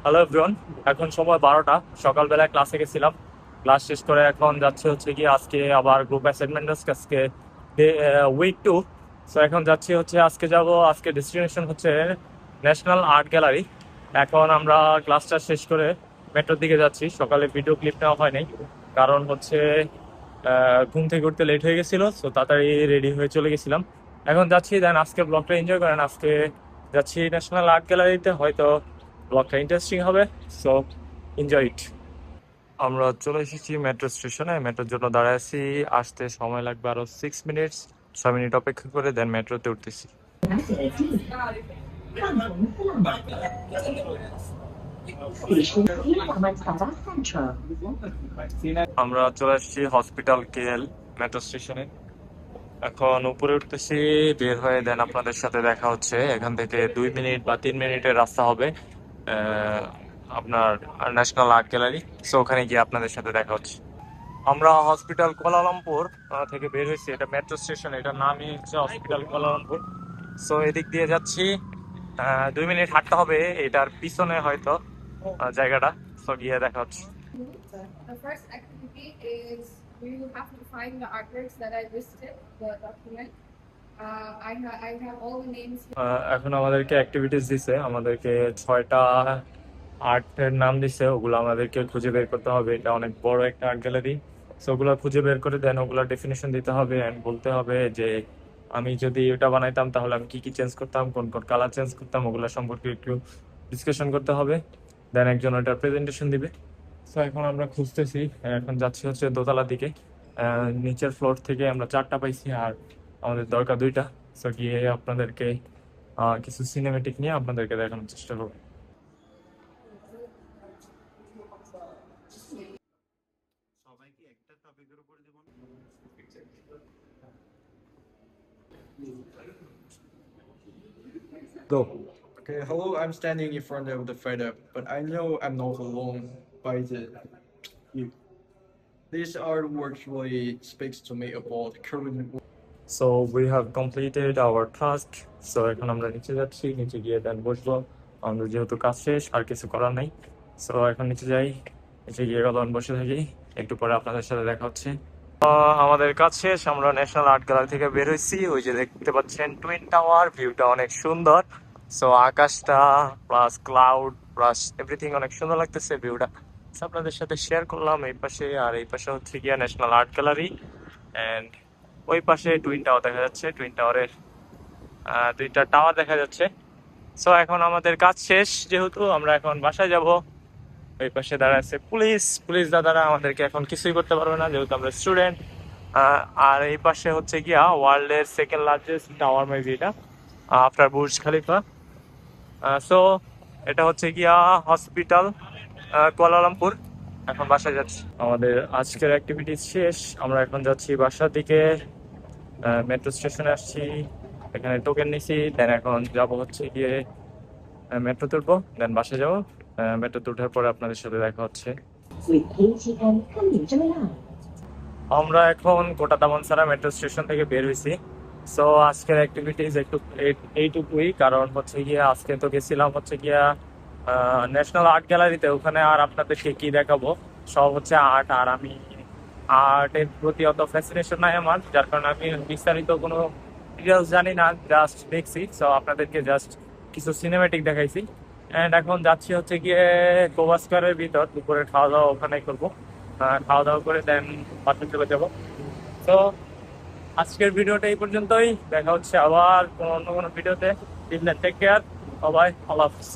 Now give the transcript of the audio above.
Hello everyone. এখন সময় 12টা। সকালবেলায় ক্লাসে গেছিলাম, ক্লাস শেষ করে এখন যাচ্ছে হচ্ছে কি আজকে আবার গ্রুপ অ্যাসাইনমেন্ট আজকে উইক 2। সো এখন যাচ্ছি হচ্ছে আজকে যাব, আজকে ডেস্টিনেশন হচ্ছে ন্যাশনাল আর্ট গ্যালারি। এখন আমরা ক্লাসটা শেষ করে মেট্রোর দিকে যাচ্ছি। সকালে ভিডিও ক্লিপ নেওয়া হয় নাই, কারণ হচ্ছে ঘুম থেকে উঠতে লেট হয়ে গেছিল, সো তাড়াতাড়ি রেডি হয়ে চলে গেছিলাম। এখন যাচ্ছি, দেন আজকে ব্লগটা এনজয় করেন। আজকে যাচ্ছি ন্যাশনাল আর্ট গ্যালারিতে, হয়তো ব্লগটা ইন্টারেস্টিং হবে। So enjoy it. আমরা চলে এসেছি মেট্রো স্টেশনে, মেট্রোর জন্য দাঁড়ায় আছি। আসতে সময় লাগবে আরো 6 মিনিট, 6 মিনিট অপেক্ষা করে দেন মেট্রোতে উঠতেছি। 了解地，请往门走到散车。আমরা চলে এসেছি হসপিটাল কেএল মেট্রো স্টেশনে। এখন উপরে উঠতেছি, বের হয়ে দেন আপনাদের সাথে দেখা হচ্ছে। এখান থেকে 2 মিনিট বা 3 মিনিটের রাস্তা হবে আপনার ন্যাশনাল আর্ট গ্যালারি। সো ওখানে গিয়ে আপনাদের সাথে দেখা হচ্ছে। আমরা হসপিটাল কুয়ালালামপুর থেকে বের হয়েছি। এটা মেট্রো স্টেশন, এটার নামই হচ্ছে হসপিটাল কুয়ালালামপুর। সো এদিক দিয়ে যাচ্ছি, 2 মিনিট হাঁটতে হবে। এটার পিছনে হয়তো জায়গাটা। সো গিয়ে দেখা হচ্ছে। The first activity is you have to find the artworks that I listed, the document. I have all the names here. এখন আমাদেরকে অ্যাক্টিভিটিস দিছে, আমাদেরকে 6টা আর্টের নাম দিছে। ওগুলো আমাদেরকে খুঁজে বের করতে হবে। এটা অনেক বড় একটা আর্ট গ্যালারি। সো ওগুলো খুঁজে বের করে দেন ওগুলোর ডেফিনেশন দিতে হবে অ্যান্ড বলতে হবে যে আমি যদি ওটা বানাইতাম তাহলে আমি কি কি চেঞ্জ করতাম, কোন কোন কালার চেঞ্জ করতাম, ওগুলো সম্পর্কে একটু ডিসকাশন করতে হবে। দেন একজন ওটার প্রেজেন্টেশন দিবে। সো এখন আমরা খুঁজতেছি, এখন যাচ্ছি হচ্ছে দোতলার দিকে। নিচের ফ্লোর থেকে আমরা 4টা পাইছি, আর আমাদের দরকার 2টা। সো গিয়ে আপনাদেরকে কিছু সিনেমেটিক নিয়ে আপনাদেরকে দেখানোর চেষ্টা করবো। Go. Okay, hello, I'm standing in front of the photo, but I know I'm not alone by you. This artwork really speaks to me about current. So we have completed hour task. So এখন আমরা নিচে যাচ্ছি, নিচে গিয়ে দেন বসবো। আমাদের যেহেতু কাজ শেষ, আর কিছু করার নাই। সো এখন নিচে যাই, নিচে গিয়ে কতক্ষণ বসে থাকি, একটু পরে আপনাদের সাথে দেখা হচ্ছে। আমাদের কাজ শেষ, আমরা ন্যাশনাল আর্ট গ্যালারি থেকে বের হয়েছি। ওই যে দেখতে পাচ্ছেন টুইন টাওয়ার, ভিউটা অনেক সুন্দর। সো আকাশটা প্লাস ক্লাউড প্লাস এভরিথিং অনেক সুন্দর লাগতেছে ভিউটা। আপনাদের সাথে শেয়ার করলাম। এই পাশে আর এই পাশে হচ্ছে গিয়া ন্যাশনাল আর্ট গ্যালারি, অ্যান্ড ওই পাশে টুইন টাওয়ার দেখা যাচ্ছে। টুইন টাওয়ারের 2টা টাওয়ার দেখা যাচ্ছে। সো এখন আমাদের কাজ শেষ, যেহেতু আমরা এখন বাসায় যাব। ওই পাশে দাঁড়া আছে পুলিশ দাদারা, আমাদেরকে এখন কিছুই করতে পারবে না যেহেতু আমরা স্টুডেন্ট। আর এই পাশে হচ্ছে গিয়া ওয়ার্ল্ডের সেকেন্ড লার্জেস্ট টাওয়ার মেবি, এটা আফটার বুর্জ খালিফা। সো এটা হচ্ছে গিয়া হসপিটাল কুয়ালালামপুর। এখন বাসায় যাচ্ছি। আমাদের আজকের অ্যাক্টিভিটিস শেষ, আমরা এখন যাচ্ছি বাসার দিকে। মেট্রো স্টেশনে আসছি, এখানে টোকেন নিছি। দেন এখন যাব হচ্ছে গিয়ে মেট্রোতে উঠবো, দেন বাসায় যাবো। মেট্রোতে ওঠার পরে আপনাদের সাথে দেখা হচ্ছে। আমরা এখন কোটা দামনসারা মেট্রো স্টেশন থেকে বের হয়েছি। সো আজকের অ্যাক্টিভিটিস একটু এইটুকুই, কারণ হচ্ছে গিয়ে আজকে তো গেছিলাম হচ্ছে গিয়া ন্যাশনাল আর্ট গ্যালারিতে। ওখানে আর আপনাদেরকে কি দেখাবো, সব হচ্ছে আর্ট। আর আমি আর্টের প্রতি অত ফ্যাসিনেশন নাই আমার, যার কারণে আমি বিস্তারিত কোনো ডিটেলস জানি না, জাস্ট দেখছি। সো আপনাদেরকে জাস্ট কিছু সিনেমেটিক দেখাইছি। অ্যান্ড এখন যাচ্ছি হচ্ছে গিয়ে গোবা স্কোয়ারের ভিতর, দুপুরে খাওয়া দাওয়া ওখানে করবো। খাওয়া দাওয়া করে দেন বাসায় চলে যাবো। তো আজকের ভিডিওটা এই পর্যন্তই, দেখা হচ্ছে আবার অন্য কোনো ভিডিওতে। টেক কেয়ার, সবাই আল্লাহ হাফিজ।